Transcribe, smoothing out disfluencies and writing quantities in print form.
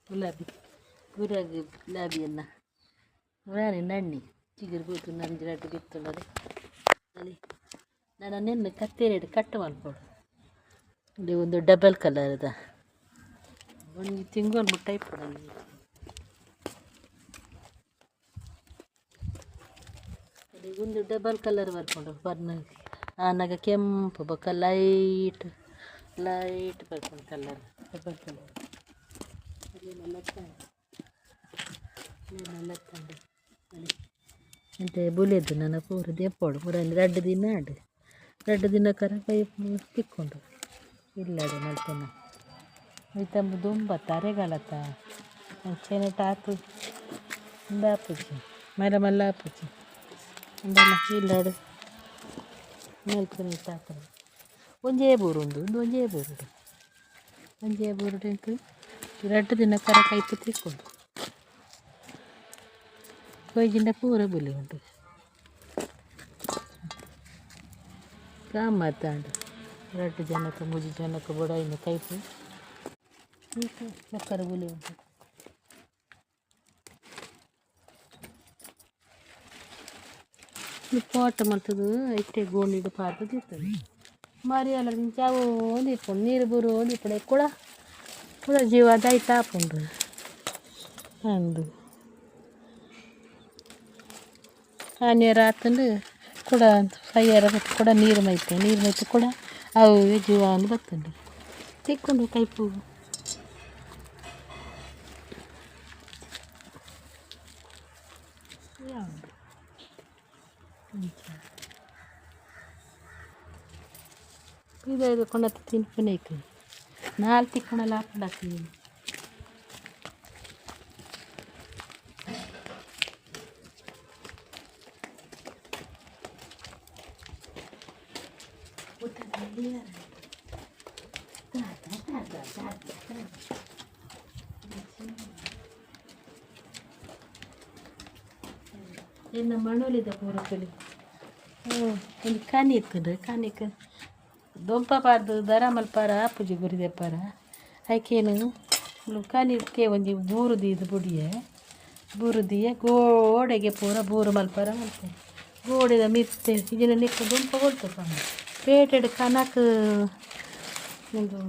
ಗುಲಾಬಿ ಗುಲಾಬಿಯನ್ನು ರಾಣಿ ನಣ್ಣಿ ಚಿಗುರು ಬೂತು ನಂಜಿರಟ್ಟು ಬಿತ್ತುಂಡದೆ ಅಲ್ಲಿ ನಾನು ನೆನ್ನೆ ಕತ್ತೇರಿ ಕಟ್ಟು ಮಾಡ್ಕೊಡು ಇಲ್ಲಿ ಒಂದು ಡಬಲ್ ಕಲರ್ದ ಒಂದು ತಿಂಗಳು ಟೈಪ್ ಒಂದು ಡಬಲ್ ಕಲರ್ ಬರ್ಕೊಂಡು ಬರ್ನ ಆನಾಗ ಕೆಂಪು ಬೊಕ್ಕ ಲೈಟ್ ಬರ್ಕೊಂಡು ಕಲರ್ ಡಬಲ್ ಕಲರ್ ಎಂತ ಬುಲಿಯದ್ದು ನನ್ನ ಪೂರ ದೆಪ್ಪೋಡು ಪೂರಲ್ಲಿ 2 ದಿನ ಆಡು 2 ದಿನ ಕರ ಕೈ ತಿಕ್ಕೊಂಡು ಇಲ್ಲಾಡು ಮಲ್ತೇನೆ ಇತ್ತಂಬ ದುಂಬ ತರೆಗಾಲತ್ತ ಚೆನೆ ಟಾತು ಆಪುಜಿ ಮರ ಮಲ್ಲ ಆಪುಜಿ ಅಂದಲ್ಲ ಇಲ್ಲಾಡು ಮಲ್ತೇನೆ ತಾತ ಒಂಜೇ ಬೂರುಂಡು ಒಂಜೇ ಬೂರುಡು ಎಂಟು 2 ದಿನ ಕರ ಕೈಪು ತಿಕ್ಕೊಂಡು ಕೊಯ್ಜಿಂದ ಪೂರ ಬುಲಿ ಉಂಟು ಕಾಮತ್ತಾಂಡು 2 ಜನಕ್ಕೆ 3 ಜನಕ್ಕೆ ಬಡ ಇನ್ನು ಕೈಪು ಚಕ್ಕರ ಬುಲಿ ಉಂಟು ಪೋಟ ಮಾಡ್ತದು ಇಟ್ಟೆ ಗೋಣಿಡು ಪಾತದು ಇರ್ತದೆ ಮರಿ ಅಲ್ಲ ಚಾವು ಒಂದಿಟ್ಕೊಂಡು ನೀರು ಬೂರು ಒಂದಿಪ್ಪಡೆ ಕೂಡ ಜೀವ ದೈತ ಹಾಕೊಂಡು ಅಂದು ಆನೆಯರ ಆತಂದು ಕೂಡ ಫೈಯರ ಕೂಡ ನೀರು ಮೈತು ಕೂಡ ಅವು ಜೀವ ಅಂದು ಬರ್ತಂಡು ತಿಕ್ಕೊಂಡು ಕೈಪು ಇದು ಕೊಂಡತ್ತ ತಿನ್ಪುನೈಕು 4 ತಿಕ್ಕೊಂಡಲ್ಲ ಹಾಕೊಂಡಾಕ್ತೀನಿ ಇನ್ನು ಮಣ್ಣುಲಿದ್ದ ಪೂರಕ್ಕಲಿ ಒಂದು ಕಾನಿ ಇರ್ತದೆ ಕಾನಿಕ್ಕೆ ದೊಂಪ ಪಾರ್ದು ದರ ಮಲ್ಪಾರ ಆಪುಜಿ ಗುರಿದೆಪ್ಪಾರ ಆಯ್ಕೇನು ಕಾನಿಕ್ಕೆ ಒಂಜಿ ಬೂರುದಿದು ಬೂರುದಿಯ ಗೋಡೆಗೆ ಪೂರ ಬೂರು ಮಲ್ಪಾರ ಮಲ್ಪೇನೆ ಗೋಡೆದ ಮಿತ್ತೆ ಇದನ್ನು ನಿಕ್ಕ ದೊಂಪ ಕೊಡ್ತು ಪೇಟೆಡ್ ಕನಕ ಒಂದು